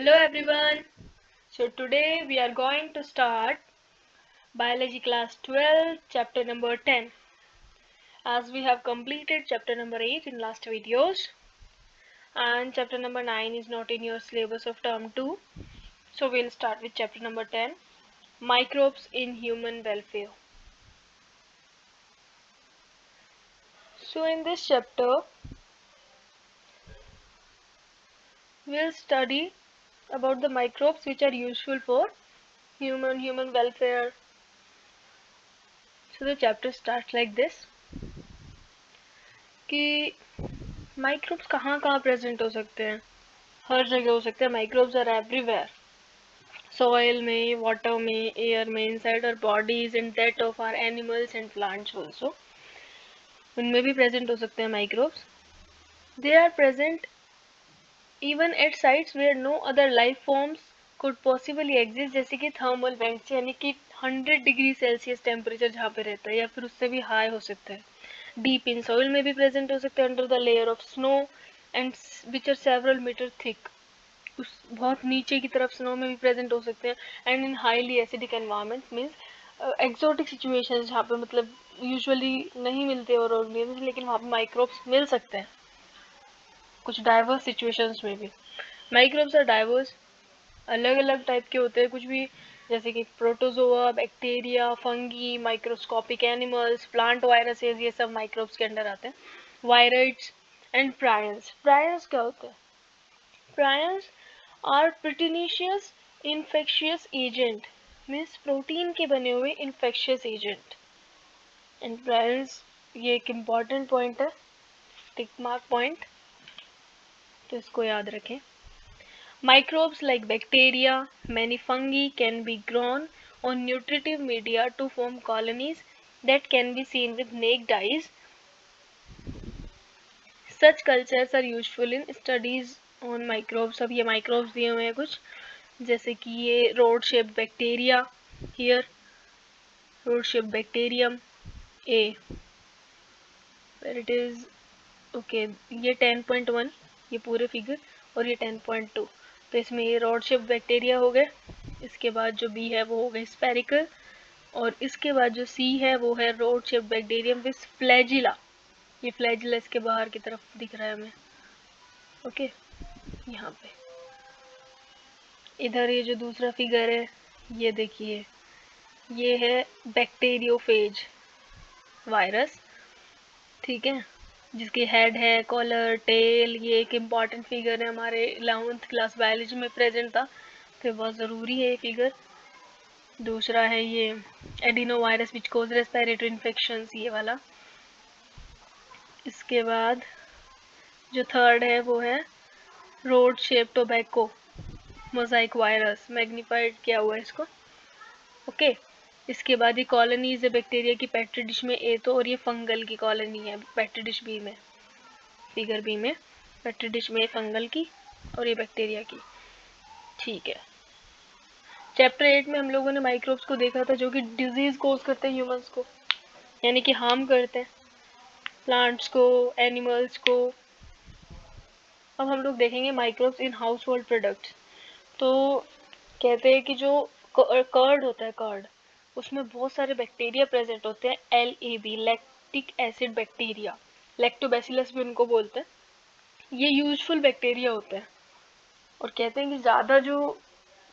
Hello everyone. So today we are going to start biology class 12 chapter number 10 as we have completed chapter number 8 in last videos and chapter number 9 is not in your syllabus of term 2. So we'll start with chapter number 10, microbes in human welfare. So in this chapter we'll study about the microbes which are useful for human welfare. So the chapter starts like this कि microbes कहाँ कहाँ present हो सकते हैं. हर जगह हो सकते हैं. Microbes are everywhere. सॉइल में, वाटर में, एयर में, inside our bodies and that of our animals and plants also. उनमें भी प्रेजेंट हो सकते हैं microbes. They are present even at sites where no other life forms could possibly exist, जैसे कि थर्मल वेंट्स यानी कि 100 डिग्री सेल्सियस टेम्परेचर जहाँ पे रहता है या फिर उससे भी हाई हो सकता है. डीप इन सॉइल में भी प्रेजेंट हो सकते हैं under the layer of snow and which are several metre thick. उस बहुत नीचे की तरफ स्नो में भी प्रेजेंट हो सकते हैं. And in highly acidic environment means exotic situation जहाँ पे मतलब यूजुअली नहीं मिलते और ऑर्गेनिज्म, लेकिन वहाँ पे माइक्रोब्स मिल सकते हैं कुछ डाइवर्स सिचुएशंस में भी. माइक्रोब्स आर डाइवर्स, अलग अलग टाइप के होते हैं कुछ भी, जैसे कि protozoa, bacteria, fungi, microscopic animals, plant viruses, ये सब माइक्रोब्स के अंडर आते हैं. Viroids and prions. प्रायंस क्या होते हैं? Prions are proteinaceous infectious agent, means protein के बने हुए इन्फेक्शियस एजेंट. एंड प्रायंस ये एक इम्पॉर्टेंट पॉइंट है, टिक मार्क पॉइंट, तो इसको याद रखें. Microbes like bacteria, many fungi can be grown on nutritive media to form colonies that can be seen with naked eyes. Such cultures are useful in studies on microbes. अब ये microbes दिए हुए हैं कुछ, जैसे कि ये rod shape bacteria, here rod shape bacterium A, where it is okay, ये 10.1 ये पूरे फिगर और ये 10.2, तो इसमें ये रॉड शेप बैक्टीरिया हो गए. इसके बाद जो बी है वो हो गए स्पेरिकल, और इसके बाद जो सी है वो है rod shape bacterium with flagella. ये फ्लैजिला इसके बाहर की तरफ दिख रहा है हमें. ओके, यहाँ पे इधर ये जो दूसरा फिगर है ये देखिए, ये है बैक्टीरियोफेज वायरस, ठीक है, जिसकी हेड है, कॉलर, टेल. ये एक इम्पॉर्टेंट फिगर है, हमारे 11th क्लास बायोलॉजी में प्रेजेंट था, तो बहुत ज़रूरी है ये फिगर. दूसरा है ये adenovirus which cause respiratory infections, ये वाला. इसके बाद जो थर्ड है वो है rod shape tobacco mosaic virus, magnified किया हुआ है इसको. ओके, इसके बाद ये कॉलोनीज है बैक्टीरिया की पेट्री डिश में ए तो, और ये फंगल की कॉलोनी है पेट्री डिश बी में, फिगर बी में पेट्री डिश में फंगल की और ये बैक्टीरिया की. ठीक है, चैप्टर 8 में हम लोगों ने माइक्रोब्स को देखा था जो कि डिजीज कोज करते हैं ह्यूमंस को, यानी कि हार्म करते हैं प्लांट्स को, एनिमल्स को. अब हम लोग देखेंगे microbes in house hold products. तो कहते हैं कि जो कर्ड होता है, कर्ड, उसमें बहुत सारे बैक्टीरिया प्रेजेंट होते हैं. LAB lactic acid bacteria, lactobacillus भी उनको बोलते हैं. ये यूजफुल बैक्टीरिया होते हैं, और कहते हैं कि ज़्यादा जो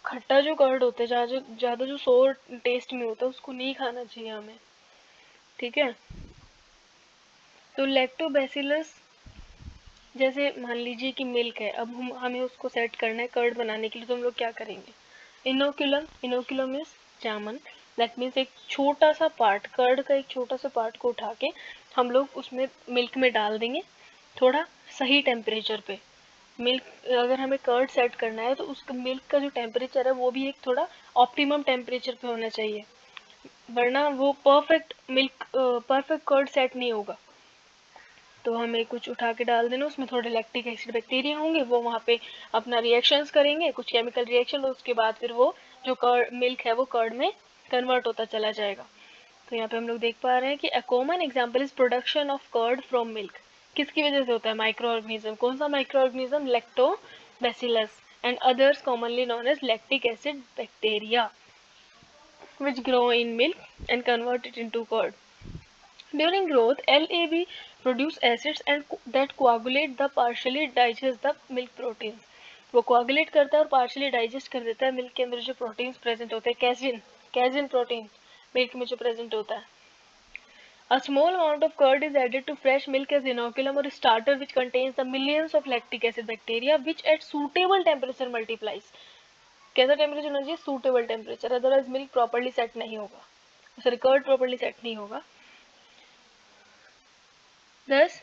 खट्टा जो कर्ड होता है, ज़्यादा जो सोर टेस्ट में होता है, उसको नहीं खाना चाहिए हमें, ठीक है. तो लैक्टोबैसिलस, जैसे मान लीजिए कि मिल्क है, अब हमें उसको सेट करना है कर्ड बनाने के लिए, तो हम लोग क्या करेंगे? इनोकुलम, इनोकुलम इज जामन, दैट मीन्स एक छोटा सा पार्ट, कर्ड का एक छोटा सा पार्ट को उठा के हम लोग उसमें मिल्क में डाल देंगे थोड़ा सही टेम्परेचर पे. मिल्क, अगर हमें कर्ड सेट करना है तो उस मिल्क का जो टेम्परेचर है वो भी एक थोड़ा ऑप्टिमम टेम्परेचर पे होना चाहिए, वरना वो perfect milk, perfect curd set नहीं होगा. तो हमें कुछ उठा के डाल देना, उसमें थोड़े लैक्टिक एसिड बैक्टीरिया होंगे, वो वहाँ पे अपना रिएक्शंस करेंगे, कुछ केमिकल रिएक्शन, और उसके बाद फिर वो जो कर्ड मिल्क है वो कर्ड में कन्वर्ट होता चला जाएगा. तो यहाँ पे हम लोग देख पा रहे हैं कि a common example is production of curd from milk. किसकी वजह से होता है? Microorganism. कौन सा microorganism? Lactobacillus. and others commonly known as lactic acid bacteria, which grow in milk and convert it into curd. During growth, LAB produce acids and that coagulate the partially digest the milk proteins. वो coagulate करता है और partially digest कर देता है milk के अंदर जो प्रोटीन्स प्रेजेंट होते हैं, कैसिन प्रोटीन मिल्क में जो प्रेजेंट होता है. A small amount of curd is added to fresh milk as inoculum or starter which contains the millions of lactic acid bacteria which at suitable temperature multiplies. कैसा temperature होना चाहिए? Suitable temperature, otherwise milk properly set नहीं होगा, sorry curd properly set नहीं होगा. Thus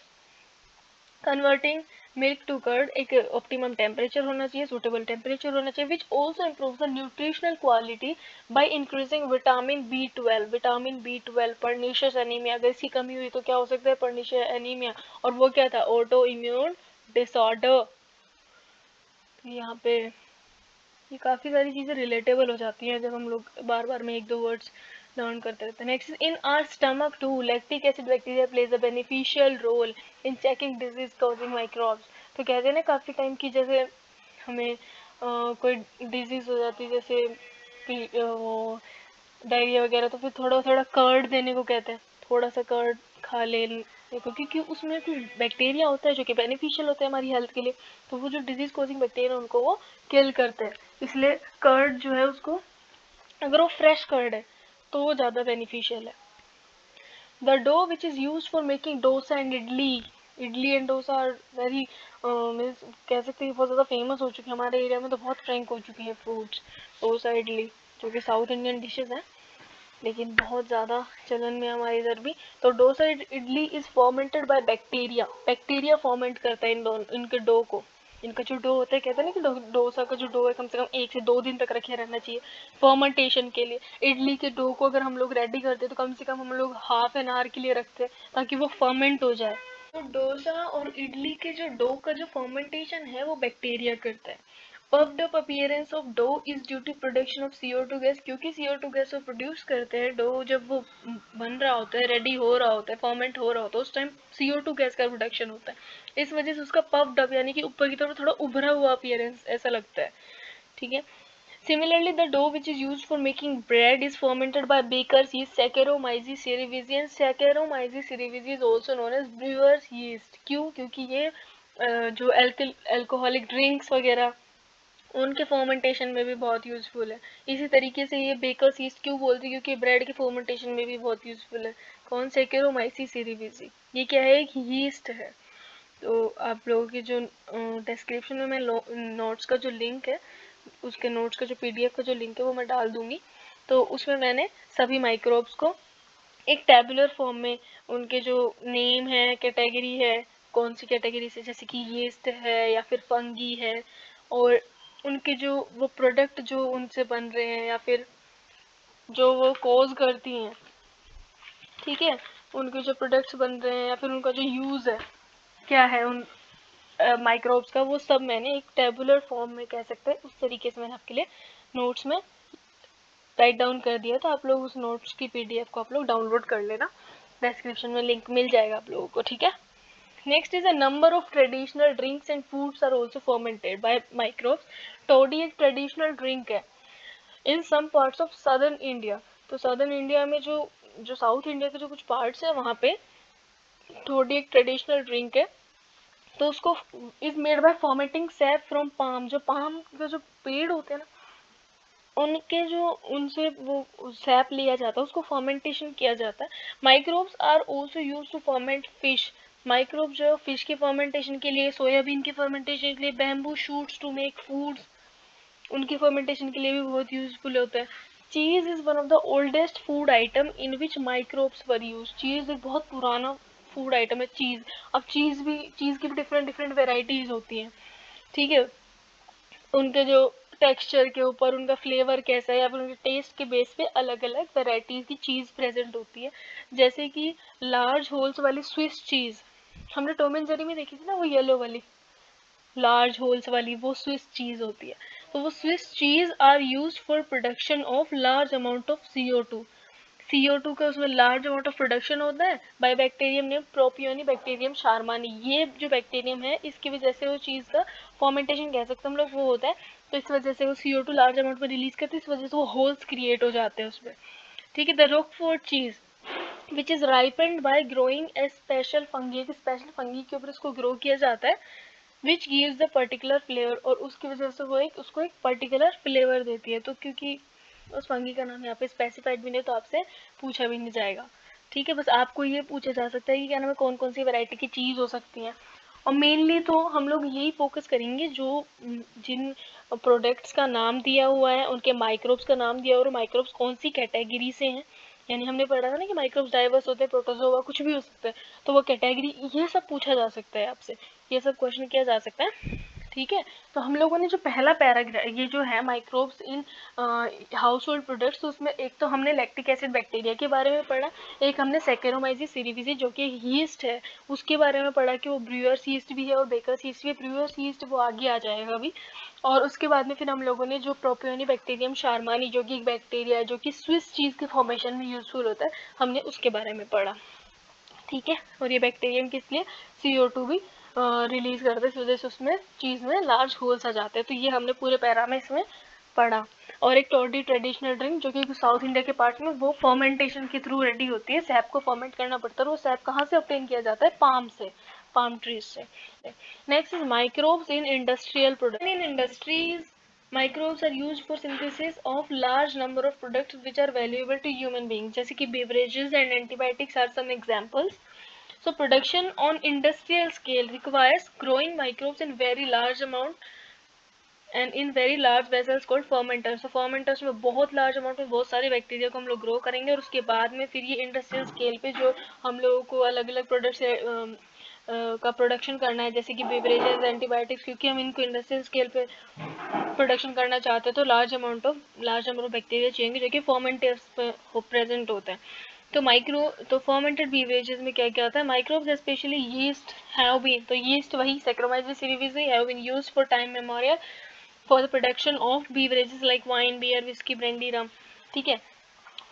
converting milk to curd एक optimum temperature होना चाहिए, सूटेबल टेम्परेचर होना चाहिए, which also improve the nutritional quality by increasing vitamin B12. Vitamin B12 pernicious anaemia, अगर इसकी कमी हुई तो क्या हो सकता है? Pernicious anaemia. और वो क्या था? Autoimmune disorder. यहाँ पे ये काफ़ी सारी चीज़ें रिलेटेबल हो जाती हैं जब हम लोग बार बार में एक दो वर्ड्स लर्न करते रहते हैं. Next, in our stomach too lactic acid bacteria plays a beneficial role in checking disease causing microbes. तो कहते हैं ना काफ़ी टाइम की जैसे हमें कोई डिजीज़ हो जाती है जैसे वो डायरिया वगैरह, तो फिर थोड़ा थोड़ा कर्ड देने को कहते हैं, थोड़ा सा कर्ड खा ले क्योंकि उसमें कुछ बैक्टीरिया होता है जो कि बेनिफिशियल होता है हमारी हेल्थ के लिए, तो वो जो डिजीज कॉजिंग बैक्टीरिया उनको वो किल करते हैं. इसलिए कर्ड जो है उसको, अगर वो फ्रेश कर्ड है तो वो ज़्यादा बेनिफिशियल है. The dough which is use for making dosa and idli and dosa are very means कह सकते हैं बहुत ज़्यादा फेमस हो चुके हैं हमारे एरिया में, तो बहुत ट्रेंड हो चुकी हैं फूड्स. डोसा इडली जो कि साउथ इंडियन डिशेज हैं लेकिन बहुत ज़्यादा चलन में हमारे इधर भी. तो dosa idli is fermented by bacteria ferment करता है इनके डो को. इनका जो डो होता है, कहते हैं ना कि डोसा का जो डो है कम से कम 1 से 2 दिन तक रखे रहना चाहिए फर्मेंटेशन के लिए. इडली के डो को अगर हम लोग रेडी करते हैं तो कम से कम हम लोग हाफ एन आवर के लिए रखते हैं ताकि वो फर्मेंट हो जाए. तो डोसा और इडली के जो डो का जो फर्मेंटेशन है वो बैक्टीरिया करता है. Puffed up appearance of dough is due to production of CO2 gas, क्योंकि CO2 गैस वो प्रोड्यूस करते हैं. डो जब वो बन रहा होता है, रेडी हो रहा होता है, फर्मेंट हो रहा होता है, उस टाइम CO2 गैस का प्रोडक्शन होता है. इस वजह से उसका पफ्ड अप यानी कि ऊपर की तरफ थोड़ा उभरा हुआ अपीयरेंस ऐसा लगता है. ठीक है. Similarly, the dough which is used for making bread is fermented by baker's yeast, Saccharomyces cerevisiae. Saccharomyces cerevisiae is also known as brewer's yeast. क्यों? क्योंकि ये जो अल्कोहलिक ड्रिंक्स वगैरह उनके फर्मेंटेशन में भी बहुत यूज़फुल है. इसी तरीके से ये बेकर्स यीस्ट क्यों बोलते हैं? क्योंकि ब्रेड के फर्मेंटेशन में भी बहुत यूज़फुल है. कौन? सेकेरोमाइसीस सेरेविसी. ये क्या है? एक यीस्ट है. तो आप लोगों की जो डिस्क्रिप्शन में मैं नोट्स का जो लिंक है, उसके नोट्स का जो PDF का जो लिंक है वो मैं डाल दूंगी. तो उसमें मैंने सभी माइक्रोब्स को एक टेबुलर फॉर्म में उनके जो नेम है, कैटेगरी है, कौन सी कैटेगरी से, जैसे कि यीस्ट है या फिर फंगी है, और उनके जो वो प्रोडक्ट जो उनसे बन रहे हैं या फिर जो वो कॉज करती हैं, ठीक है, उनके जो प्रोडक्ट्स बन रहे हैं या फिर उनका जो यूज़ है क्या है उन माइक्रोब्स का, वो सब मैंने एक टेबुलर फॉर्म में कह सकते हैं उस तरीके से मैंने आपके लिए नोट्स में राइट डाउन कर दिया. तो आप लोग उस नोट्स की PDF को आप लोग डाउनलोड कर लेना, डिस्क्रिप्शन में लिंक मिल जाएगा आप लोगों को. ठीक है. Next is a number of traditional drinks and foods are also fermented by microbes. Todi एक ट्रेडिशनल ड्रिंक है in some parts of southern India. तो सदर्न इंडिया में जो जो साउथ इंडिया के जो कुछ पार्ट्स है वहाँ पे टोडी एक ट्रेडिशनल ड्रिंक है. तो उसको is made by formatting SAP from palm. जो पाम के जो पेड़ होते हैं ना, उनके जो उनसे वो सैप लिया जाता है, उसको फर्मेंटेशन किया जाता है. Microbes are also use to ferment fish. Microbe जो फिश के फर्मेंटेशन के लिए, सोयाबीन के फर्मेंटेशन के लिए, bamboo shoots to make foods, उनके फर्मेंटेशन के लिए भी बहुत यूजफुल होता है. Cheese is one of the oldest food item in which microbes were use. Cheese एक बहुत पुराना फूड आइटम है चीज. अब चीज की भी डिफरेंट डिफरेंट वेराइटीज होती हैं. ठीक है. उनके जो टेक्सचर के ऊपर, उनका फ्लेवर कैसा है या फिर उनके टेस्ट के बेस पे अलग अलग वेराइटीज की चीज़ प्रेजेंट होती है. जैसे कि लार्ज होल्स वाली स्विस चीज़ हमने टॉम एंड जेरी में देखी थी ना, वो येलो वाली लार्ज होल्स वाली वो स्विस चीज़ होती है. तो वो Swiss cheese are use for production of large amount of CO2. CO2 का उसमें लार्ज अमाउंट ऑफ प्रोडक्शन होता है बाय बैक्टीरियम नेम प्रोपियोनिबैक्टीरियम शार्मानी। ये जो बैक्टीरियम है इसकी वजह से वो चीज़ का फॉर्मेंटेशन कह सकते हैं हम लोग वो होता है, तो इस वजह से वो CO2 लार्ज अमाउंट में रिलीज करते हैं, इस वजह से वो होल्स क्रिएट हो जाते हैं उसमें। ठीक है, the Roquefort cheese which is ripened by growing a special fungi, एक स्पेशल फंगी के ऊपर इसको ग्रो किया जाता है, which gives the particular flavour, और उसकी वजह से वो उसको एक पर्टिकुलर फ्लेवर देती है। तो क्योंकि उस फंगी का नाम यहाँ पे स्पेसिफाइड भी नहीं तो आपसे पूछा भी नहीं जाएगा। ठीक है, बस आपको ये पूछा जा सकता है कि क्या नाम है, कौन कौन सी वैरायटी की चीज़ हो सकती है। और मेनली तो हम लोग यही फोकस करेंगे जो जिन प्रोडक्ट्स का नाम दिया हुआ है उनके माइक्रोब्स का नाम दिया, और माइक्रोब्स कौन सी कैटेगरी से हैं। यानी हमने पढ़ा था ना कि माइक्रोब्स डाइवर्स होते हैं, प्रोटोजोआ कुछ भी हो सकता है, तो वो कैटेगरी ये सब पूछा जा सकता है आपसे, ये सब क्वेश्चन किया जा सकता है। ठीक है, तो हम लोगों ने जो पहला पैराग्राफ ये जो है microbes in house hold products, तो उसमें एक तो हमने लैक्टिक एसिड बैक्टीरिया के बारे में पढ़ा, एक हमने सैकेरोमाइसिस सेरेविसी जो कि यीस्ट है उसके बारे में पढ़ा कि वो ब्रूअर्स यीस्ट भी है और बेकर्स यीस्ट भी है। ब्रूअर्स यीस्ट वो आगे आ जाएगा अभी। और उसके बाद में फिर हम लोगों ने जो प्रोपियोनिबैक्टीरियम शार्मानी जो कि एक बैक्टीरिया है जो कि स्विस चीज़ के फॉर्मेशन में यूजफुल होता है, हमने उसके बारे में पढ़ा। ठीक है, और ये बैक्टीरियम किस लिए CO2 भी रिलीज करते हैं, इस वजह से उसमें चीज़ में लार्ज होल्स आ जाते हैं। तो ये हमने पूरे पैरा में इसमें पढ़ा। और एक टॉडी ट्रेडिशनल ड्रिंक जो कि साउथ इंडिया के पार्ट में वो फर्मेंटेशन के थ्रू रेडी होती है, सैप को फर्मेंट करना पड़ता है, और वो सैप कहाँ से ऑब्टेन किया जाता है, पाम से, पाम ट्रीज से। Next is microbes in industrial product. In industries microbes are used for synthesis of large number of products which are valuable to human beings, जैसे कि beverages and antibiotics are some examples. So production on industrial scale requires growing microbes in very large amount and in very large vessels called fermenters. So fermenters में बहुत large amount में बहुत सारे bacteria को हम लोग ग्रो करेंगे, और उसके बाद में फिर ये इंडस्ट्रियल स्केल पे जो हम लोगों को अलग अलग प्रोडक्ट्स का प्रोडक्शन करना है, जैसे कि बेवरेजेस, एंटीबायोटिक्स, क्योंकि हम इनको इंडस्ट्रियल स्केल पे प्रोडक्शन करना चाहते हैं तो लार्ज नंबर ऑफ बैक्टीरिया चाहिए जो कि फर्मेंटर्स पे प्रेजेंट होता है। तो फर्मेंटेड बीवरेजेस में क्या क्या आता है, microbes specially yeast have been, तो यीस्ट वही Saccharomyces cerevisiae have been used for time memorial for the production of beverages like wine, beer, whisky, brandy, rum. ठीक है,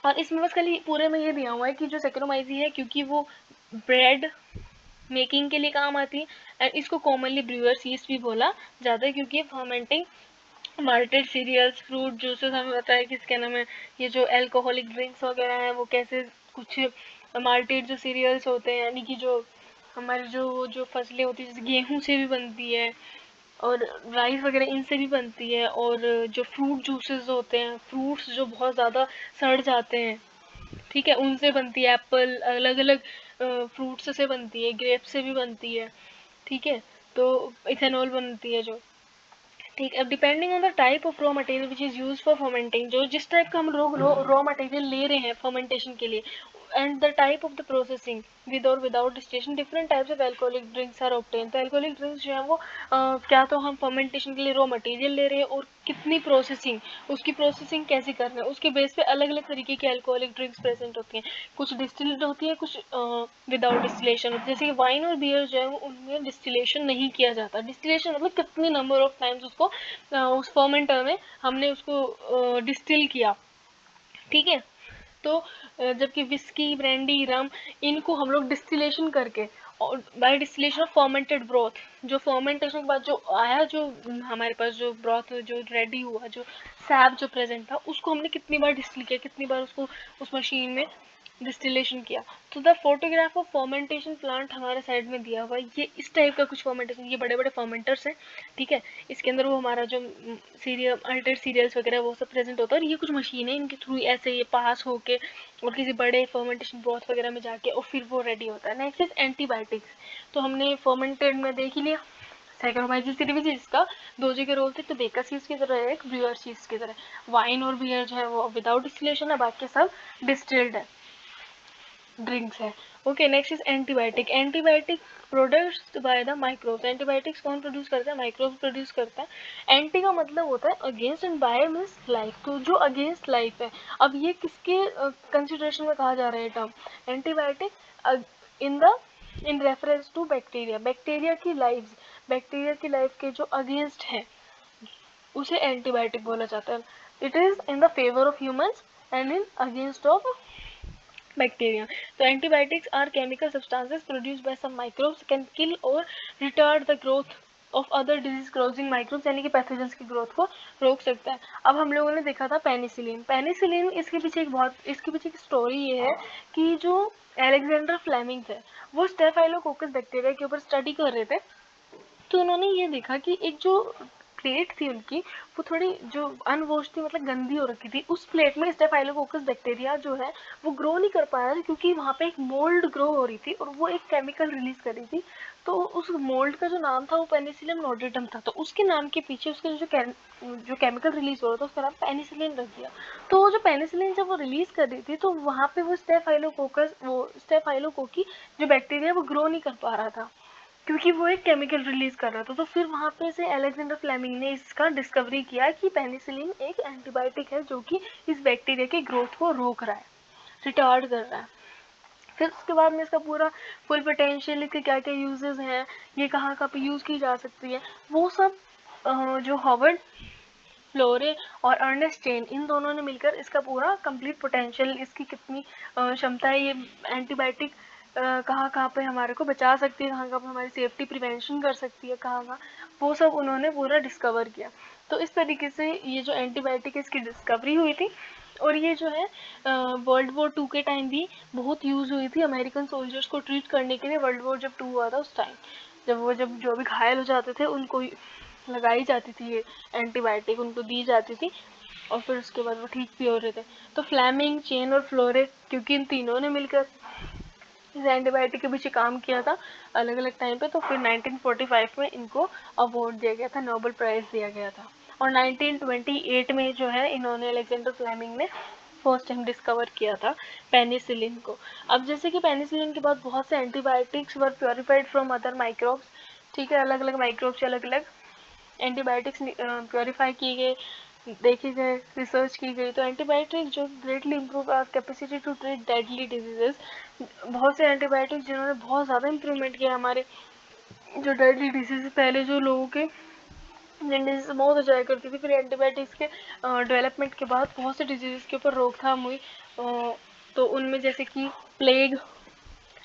और इसमें बस खाली पूरे में ये दिया हुआ है कि जो सैक्रोमाइजी है क्योंकि वो ब्रेड मेकिंग के लिए काम आती है, एंड इसको कॉमनली ब्रूअर्स यीस्ट भी बोला जाता है क्योंकि fermenting malted cereals, fruit juices, हमें पता है कि इसके नाम है ये जो एल्कोहलिक ड्रिंक्स वगैरह हैं वो कैसे कुछ माल्टेड जो सीरियल्स होते हैं, यानी कि जो हमारी जो फसलें होती है जैसे गेहूं से भी बनती है और राइस वगैरह इनसे भी बनती है, और जो फ्रूट जूसेस होते हैं, फ्रूट्स जो बहुत ज़्यादा सड़ जाते हैं, ठीक है, उनसे बनती है। एप्पल अलग अलग फ्रूट्स से बनती है, ग्रेप से भी बनती है। ठीक है, तो इथेनॉल बनती है जो, ठीक है। अब depending on the type of raw material which is use for fermenting, जो जिस टाइप का हम लोग रॉ मटेरियल ले रहे हैं फर्मेंटेशन के लिए, and the type of the processing with और without distillation, different types of alcoholic drinks are obtain. तो एल्कोहलिक ड्रिंक्स जो है वो क्या तो हम फर्मेंटेशन के लिए रॉ मटेरियल ले रहे हैं और कितनी प्रोसेसिंग, उसकी प्रोसेसिंग कैसे कर रहे हैं, उसके बेस पे अलग अलग तरीके की एल्कोहलिक ड्रिंक्स प्रेजेंट होती हैं। कुछ डिस्टिल्ड होती है, कुछ विदाउट डिस्टिलेशन होती है। जैसे कि वाइन और बियर जो है वो उनमें डिस्टिलेशन नहीं किया जाता। डिस्टिलेशन मतलब कितनी नंबर ऑफ टाइम्स उसको उस फर्मेंटर में हमने उसको डिस्टिल किया। ठीक है, तो जबकि विस्की, ब्रांडी, रम, इनको हम लोग डिस्टिलेशन करके और by distillation of fermented broth, जो फर्मेंटेशन के बाद जो आया, जो हमारे पास जो ब्रॉथ जो रेडी हुआ, जो सैप जो प्रेजेंट था, उसको हमने कितनी बार डिस्टिल किया, कितनी बार उसको उस मशीन में डिस्टिलेशन किया। तो the photograph of fermentation plant हमारे साइड में दिया हुआ है, ये इस टाइप का कुछ फर्मेंटेशन, ये बड़े बड़े फर्मेंटर्स हैं। ठीक है, इसके अंदर वो हमारा जो सीरियल अल्टेड सीरियल्स वगैरह वो सब प्रेजेंट होता है, और ये कुछ मशीनें इनके थ्रू ऐसे ये पास होके और किसी बड़े फर्मेंटेशन ब्रॉथ वगैरह में जाके और फिर वो रेडी होता है। Next is antibiotics. तो हमने फर्मेंटेड में देख ही लिया, सैकरोमाइसिस सेरेविसी जिसका दो जगह रोल थे, तो बेकर चीज की तरह है, एक ब्रूअर चीज की तरह। वाइन और बियर जो है वो विदाउट डिस्टिलेशन है, बाकी सब डिस्टिल्ड है, ड्रिंक्स है। Okay, next is antibiotic. Antibiotic produced by the microbes. Antibiotics कौन प्रोड्यूस करता है, माइक्रोब्स प्रोड्यूस करता है। एंटी का मतलब होता है against, and bio means life, तो जो अगेंस्ट लाइफ है। अब ये किसके कंसिडरेशन में कहा जा रहा है term antibiotic, in the in reference to bacteria, bacteria की लाइफ, बैक्टीरिया की लाइफ के जो अगेंस्ट है उसे एंटीबायोटिक बोला जाता है। It is in the favour of humans and in against of bacteria. तो antibiotics are chemical substances produced by some microbes can kill और retard the growth of other disease causing microbes, यानी कि pathogens की growth को रोक सकता है। अब हम लोगों ने देखा था पेनिसिलिन। पेनिसिलिन इसके पीछे एक स्टोरी ये है कि जो अलेक्जेंडर फ्लेमिंग थे वो स्टेफाइलोकोकस बैक्टीरिया के ऊपर स्टडी कर रहे थे। तो उन्होंने ये देखा कि एक जो प्लेट थी उनकी वो थोड़ी जो अनवॉश थी, मतलब गंदी हो रखी थी। उस प्लेट में स्टेफाइलोकोकस बैक्टीरिया जो है वो ग्रो नहीं कर पा रहा था क्योंकि वहाँ पे एक मोल्ड ग्रो हो रही थी और वो एक केमिकल रिलीज कर रही थी। तो उस मोल्ड का जो नाम था वो पेनिसिलियम नोडेटम था। तो उसके नाम के पीछे उसके जो केमिकल रिलीज हो रहा था उसका नाम पेनिसिलिन रख दिया। तो वो जो पेनिसिलिन जब वो रिलीज कर रही थी तो वहाँ पे वो स्टेफाइलोकोकी जो बैक्टीरिया वो ग्रो नहीं कर पा रहा था क्योंकि वो एक केमिकल रिलीज कर रहा था। तो फिर वहाँ पे से अलेक्जेंडर फ्लेमिंग ने इसका डिस्कवरी किया कि पेनिसिलिन एक एंटीबायोटिक है जो कि इस बैक्टीरिया की ग्रोथ को रोक रहा है, रिटार्ड कर रहा है। फिर उसके बाद में इसका पूरा फुल पोटेंशियल, इसके क्या क्या यूजेस हैं, ये कहाँ कहाँ पे यूज़ की जा सकती है, वो सब जो हॉवर्ड फ्लोरे और अर्नेस्ट चेन इन दोनों ने मिलकर इसका पूरा कंप्लीट पोटेंशियल, इसकी कितनी क्षमता है, ये एंटीबायोटिक कहाँ कहाँ पे हमारे को बचा सकती है, कहाँ कहाँ पे हमारी सेफ्टी प्रिवेंशन कर सकती है, कहाँ कहाँ, वो सब उन्होंने पूरा डिस्कवर किया। तो इस तरीके से ये जो एंटीबायोटिक है इसकी डिस्कवरी हुई थी। और ये जो है वर्ल्ड वॉर 2 के टाइम भी बहुत यूज़ हुई थी अमेरिकन सोल्जर्स को ट्रीट करने के लिए। वर्ल्ड वॉर जब 2 हुआ था उस टाइम जब जो भी घायल हो जाते थे उनको लगाई जाती थी ये एंटीबायोटिक, उनको दी जाती थी और फिर उसके बाद वो ठीक भी हो रहे थे। तो फ्लेमिंग, चेन और फ्लोरे, क्योंकि इन तीनों ने मिलकर इस एंटीबायोटिक के पीछे काम किया था अलग अलग टाइम पे, तो फिर 1945 में इनको अवार्ड दिया गया था, नोबेल प्राइज दिया गया था। और 1928 में जो है इन्होंने अलेक्जेंडर फ्लेमिंग ने फर्स्ट टाइम डिस्कवर किया था पेनिसिलिन को। अब जैसे कि पेनिसिलिन के बाद बहुत से antibiotics were purified from other microbes, ठीक है, अलग अलग माइक्रोब्स से अलग अलग एंटीबायोटिक्स प्योरीफाई किए गए, देखे गए, रिसर्च की गई। तो एंटीबायोटिक जो greatly improve our capacity to treat deadly diseases, बहुत से एंटीबायोटिक्स जिन्होंने बहुत ज़्यादा इम्प्रूवमेंट किया हमारे जो डेडली डिजीज, पहले जो लोगों के जिन डिजीज से मौत हो जाया करती थी, फिर एंटीबायोटिक्स के डेवलपमेंट के बाद बहुत से डिजीज़ के ऊपर रोकथाम हुई। तो उनमें जैसे कि प्लेग,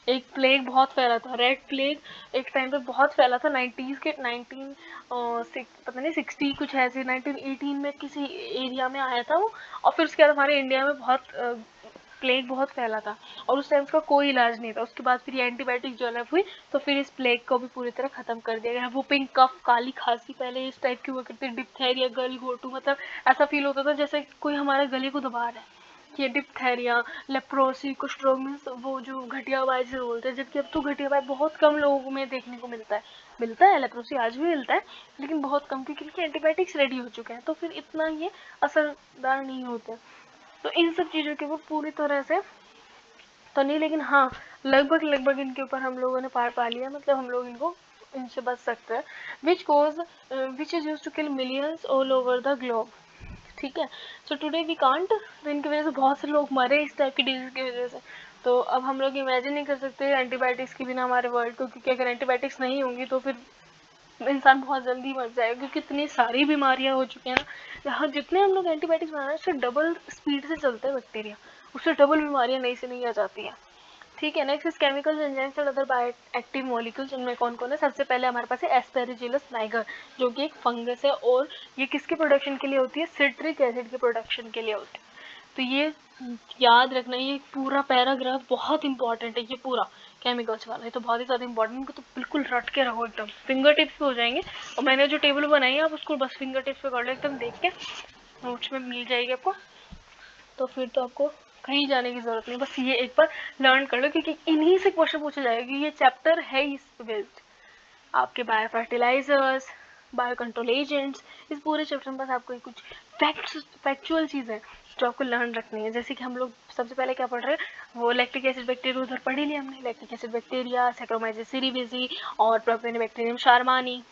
एक प्लेग बहुत फैला था, रेड प्लेग एक टाइम पे बहुत फैला था 90s के 19 पता नहीं 60 कुछ ऐसे 1918 में किसी एरिया में आया था वो। और फिर उसके बाद हमारे इंडिया में बहुत प्लेग बहुत फैला था और उस टाइम उसका कोई इलाज नहीं था। उसके बाद फिर ये एंटीबायोटिक डेवलप हुई तो फिर इस प्लेग को भी पूरी तरह खत्म कर दिया गया। वुपिंग कफ, काली खांसी पहले इस टाइप की हुआ करती, डिप्थेरिया, गल घोटू, मतलब ऐसा फील होता था जैसे कोई हमारे गले को दबा रहा है। ये डिप्थेरिया, लेप्रोसी, कुष्ठ मीन्स वो जो घटियाबाई से बोलते हैं, जबकि अब तो घटियाबाई बहुत कम लोगों में देखने को मिलता है लेप्रोसी आज भी मिलता है लेकिन बहुत कम, क्योंकि एंटीबायोटिक्स रेडी हो चुके हैं तो फिर इतना ये असरदार नहीं होते। तो इन सब चीज़ों के ऊपर पूरी तरह से तो नहीं, लेकिन हाँ लगभग इनके ऊपर हम लोगों ने पार पा लिया, मतलब हम लोग इनसे बच सकते हैं। Which is use to kill millions all over the globe, ठीक है। सो टुडे वी कांट, तो इनकी वजह से बहुत से लोग मरे इस टाइप की डिजीज की वजह से। तो अब हम लोग इमेजिन नहीं कर सकते एंटीबायोटिक्स के बिना हमारे वर्ल्ड को, क्योंकि अगर एंटीबायोटिक्स नहीं होंगी तो फिर इंसान बहुत जल्दी मर जाएगा, क्योंकि इतनी सारी बीमारियां हो चुकी हैं ना, जहाँ जितने हम लोग एंटीबायोटिक्स बना रहे हैं उससे डबल स्पीड से चलते हैं बैक्टीरिया, उससे डबल बीमारियां नई से नई आ जाती हैं, ठीक है। Next is chemicals, enzymes and other bioactive molecules. उनमें कौन कौन है? सबसे पहले हमारे पास है एस्पेरिजिलस नाइगर, जो कि एक फंगस है और ये किसके प्रोडक्शन के लिए होती है? सिट्रिक एसिड के प्रोडक्शन के लिए होती है। तो ये याद रखना, ये पूरा पैराग्राफ बहुत इंपॉर्टेंट है, ये पूरा केमिकल्स वाला है तो बहुत ही ज़्यादा इंपॉर्टेंट, इनको तो बिल्कुल रट के रहो, एकदम फिंगर टिप्स पे हो जाएंगे। और मैंने जो टेबल बनाई है आप उसको बस फिंगर टिप्स पे कर लो, एकदम देख के नोट्स में मिल जाएगी आपको, तो फिर तो आपको कहीं जाने की ज़रूरत नहीं, बस ये एक बार लर्न कर लो, क्योंकि इन्हीं से क्वेश्चन पूछा जाएगा कि ये चैप्टर है इस बेस्ड। आपके biofertilizers, biocontrol agents, इस पूरे चैप्टर में बस आपको कुछ फैक्चुअल चीज़ें जो आपको लर्न रखनी है। जैसे कि हम लोग सबसे पहले क्या पढ़ रहे हैं, वो लैक्टिक एसिड बैक्टीरिया उधर पढ़ ही लिया हमने, लैक्टिक एसिड बैक्टीरिया, सैक्रोमाइजेस सेरिवेजी और प्रोपेनोबैक्टीरियम शार्मानी,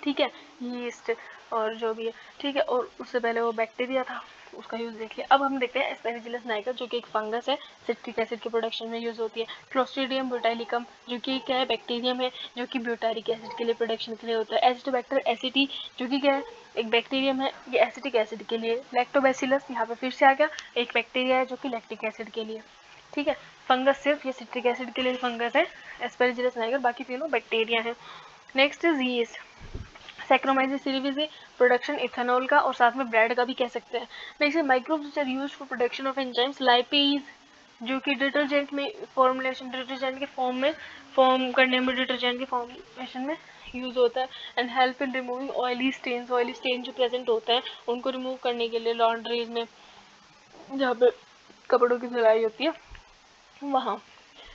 ठीक है, यीस्ट और जो भी है, ठीक है। और उससे पहले वो बैक्टीरिया था, उसका यूज़ देख लिया। अब हम देखते हैं एस्पेरिजिलस नाइगर, जो कि एक फंगस है, सिट्रिक एसिड के प्रोडक्शन में यूज़ होती है। क्लोस्ट्रीडियम ब्यूटाइलिकम, जो कि क्या है? बैक्टीरियम है, जो कि ब्यूटारिक एसिड के लिए प्रोडक्शन के लिए होता है। एसिडोबैक्टर एसिटी, जो कि क्या है? एक बैक्टीरियम है, ये एसिटिक एसिड के लिए। लैक्टोबैसिलस, यहाँ पे फिर से आ गया, एक बैक्टीरिया है जो कि लैक्टिक एसिड के लिए, ठीक है। फंगस सिर्फ ये सिट्रिक एसिड के लिए फंगस है, एस्पेरिजिलस नाइगर बाकी तीनों बैक्टीरिया हैं। Next is yeast, Saccharomyces cerevisiae production ethanol का और साथ में ब्रेड का भी कह सकते हैं। Next microbes which are used for production of enzymes, lipase जो कि डिटर्जेंट में फॉर्मुलेशन, डिटर्जेंट के फॉर्म करने में, डिटर्जेंट के फॉर्मेशन में यूज होता है। And help in removing oily stain जो प्रेजेंट होते हैं उनको रिमूव करने के लिए लॉन्ड्रीज में, जहाँ पे कपड़ों की धुलाई होती है वहाँ।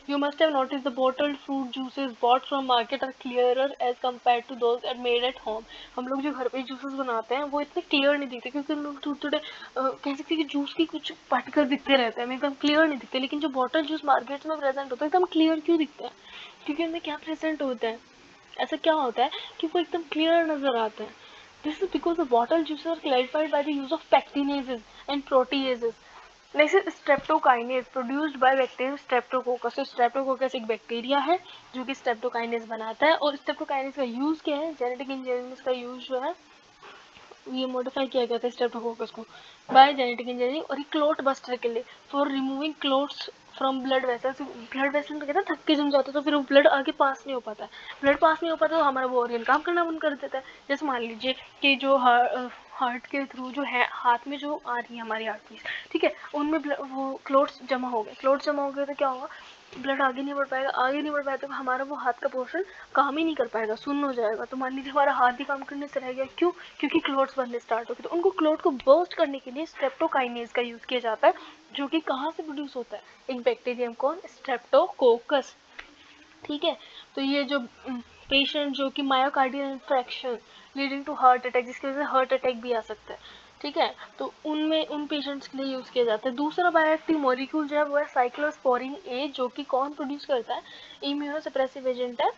You must have noticed the bottled fruit juices bought from market are clearer as compared to those that made at home. हम लोग जो घर पे जूसेस बनाते हैं वो इतने क्लियर नहीं दिखते, क्योंकि हम लोग थोड़े थोड़े कह सकते हैं कि जूस की कुछ पार्टिकल दिखते रहते हैं, हमें एकदम क्लियर नहीं दिखते। लेकिन जो बॉटल जूस मार्केट में प्रेजेंट होता है एकदम क्लियर क्यों दिखता है? क्योंकि उनमें क्या प्रेजेंट होता है, ऐसा क्या होता है कि वो एकदम क्लियर नजर आते हैं। This is because the bottle juices are clarified by the use of pectinases and proteases. Next streptokinase produced by bacteria Streptococcus. तो स्ट्रेप्टोकोकस एक बैक्टीरिया है जो कि स्ट्रेप्टोकाइनेज बनाता है। और स्ट्रेप्टोकाइनेज का यूज क्या है, जेनेटिक इंजीनियरिंग में इसका यूज जो है ये मॉडिफाई किया गया था स्ट्रेप्टोकोकस को बाय जेनेटिक इंजीनियरिंग, और ये क्लोट बस्टर के लिए, for removing clots from blood vessels. Blood vessel में कहते हैं थक के जम जाता है तो फिर वो ब्लड आगे पास नहीं हो पाता है, ब्लड पास नहीं हो पाता तो हमारा वो ऑर्गन काम करना बंद कर देता है। जैसे मान लीजिए कि जो हार्ट के थ्रू जो है हाथ में जो आ रही है हमारी आर्टरीज, ठीक है, उनमें वो क्लोट्स जमा हो गए, क्लोट्स जमा हो गए तो क्या होगा, ब्लड आगे नहीं बढ़ पाएगा, आगे नहीं बढ़ पाएगा तो हमारा वो हाथ का पोर्शन काम ही नहीं कर पाएगा, सुन्न हो जाएगा। तो मान लीजिए हमारा हाथ ही काम करने से रह गया, क्यों? क्योंकि क्लोट्स बनने स्टार्ट हो गए। तो उनको क्लोट को बर्स्ट करने के लिए स्ट्रेप्टोकाइनेज का यूज किया जाता है, जो कि कहाँ से प्रोड्यूस होता है, एक बैक्टीरियम कौन, स्ट्रेप्टोकोकस। ठीक है, तो ये जो पेशेंट जो कि myocardial infection leading to heart attack, जिसकी वजह से हार्ट अटैक भी आ सकता है, ठीक है, तो उनमें उन पेशेंट्स के लिए यूज किया जाता है। दूसरा बायोएक्टिव मॉलिक्यूल जो है वो है साइक्लोस्पोरिन ए, जो कि कौन प्रोड्यूस करता है, इम्यूनोसप्रेसिव एजेंट है,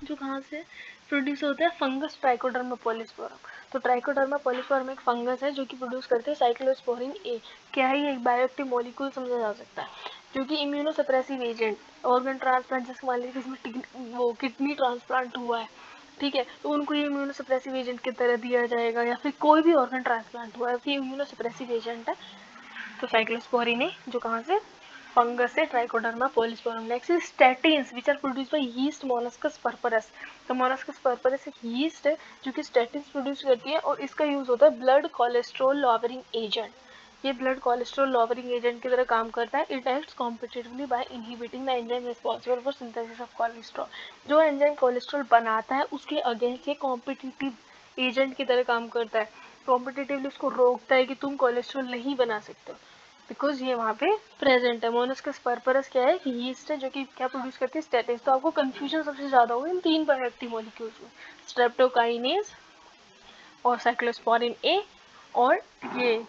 जो कहाँ से प्रोड्यूस होता है, फंगस ट्राइकोडर्मा पॉलीस्पोरम। तो ट्राइकोडर्मा पॉलीस्पोरम एक फंगस है जो कि प्रोड्यूस करते हैं साइक्लोस्पोरिन ए। क्या है ये, एक बायोएक्टिव मॉलिक्यूल समझा जा सकता है, जो कि इम्यूनोसप्रेसिव एजेंट, ऑर्गन ट्रांसप्लांट, जैसे मान लीजिए इसमें वो किडनी ट्रांसप्लांट हुआ है, ठीक है, तो उनको ये इम्यूनोसप्रेसिव एजेंट की तरह दिया जाएगा, या फिर कोई भी ऑर्गन ट्रांसप्लांट हुआ है तो ये इम्यूनोसप्रेसिव एजेंट है। तो साइक्लोस्पोरिन ए जो कहाँ से, फंगस से, Trichoderma polysporum. Next is statins which are produced by yeast Monascus purpureus. तो मोलस्कस पर्परस एक यीस्ट है जो कि स्टैटिन्स प्रोड्यूस करती है, और इसका यूज होता है ब्लड कोलेस्ट्रॉल लॉवरिंग एजेंट। ये ब्लड कोलेस्ट्रॉल लॉवरिंग एजेंट की तरह काम करता है। It acts competitively by inhibiting the enzyme responsible for synthesis of cholesterol. जो एंजाइम कोलेस्ट्रॉल बनाता है उसके अगेंस्ट ये कॉम्पिटिटिव एजेंट की तरह काम करता है, कॉम्पिटिटिवली उसको रोकता है कि तुम कोलेस्ट्रॉल नहीं बना सकते, बिकॉज ये वहाँ पे प्रेजेंट है। मोलस्कस पर्परस क्या है कि यीस्ट है जो कि क्या प्रोड्यूस करती है, स्टैटिन्स। तो आपको कंफ्यूजन सबसे ज़्यादा होगा इन तीन बायोएक्टिव मॉलिक्यूल्स में, स्ट्रेप्टोकाइनेज और साइक्लोस्पोरिन ए और ये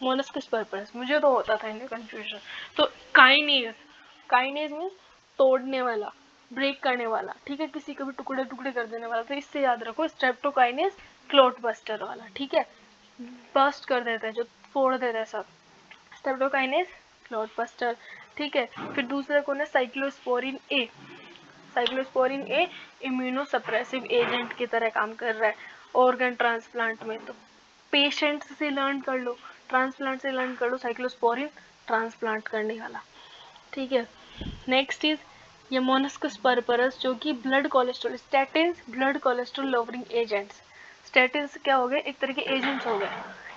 मोलस्कस पर्परस। मुझे तो होता था इनमें कंफ्यूजन। तो काइनेज, काइनेज मीन्स तोड़ने वाला, ब्रेक करने वाला, ठीक है, किसी को भी टुकड़े टुकड़े कर देने वाला। तो इससे याद रखो स्ट्रेप्टोकाइनेज क्लोट बस्टर वाला, ठीक है, बस्ट कर देता है, जो फोड़ देता है सब, स्ट्रेप्टोकाइनेज क्लॉट बस्टर, ठीक है। फिर दूसरा कौन है, साइक्लोस्पोरिन ए। साइक्लोस्पोरिन ए इम्यूनोसप्रेसिव एजेंट की तरह काम कर रहा है ऑर्गन ट्रांसप्लांट में। तो पेशेंट से लर्न कर लो, ट्रांसप्लांट से लर्न कर लो, साइक्लोस्पोरिन ट्रांसप्लांट करने वाला, ठीक है। नेक्स्ट इज ये मोलस्कस पर्परस जो कि blood cholesterol, statins blood cholesterol lowering agents. Statins क्या हो गए, एक तरह के एजेंट्स हो गए,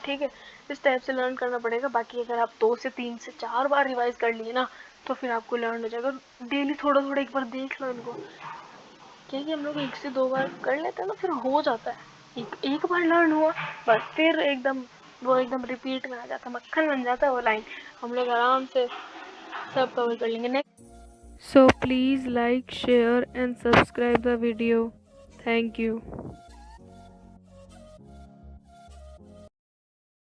ठीक है। इस टाइप से लर्न करना पड़ेगा। बाकी अगर आप 2 से 3 से 4 बार रिवाइज कर लिए ना तो फिर आपको लर्न हो जाएगा। डेली थोड़ा थोड़ा एक बार देख लो इनको, क्या कि हम लोग 1 से 2 बार कर लेते हैं ना फिर हो जाता है। एक बार लर्न हुआ बस फिर एकदम वो एकदम रिपीट में आ जाता है, मक्खन बन जाता है वो लाइन, हम लोग आराम से सब कवर कर लेंगे। So please like, share and subscribe the video. Thank you.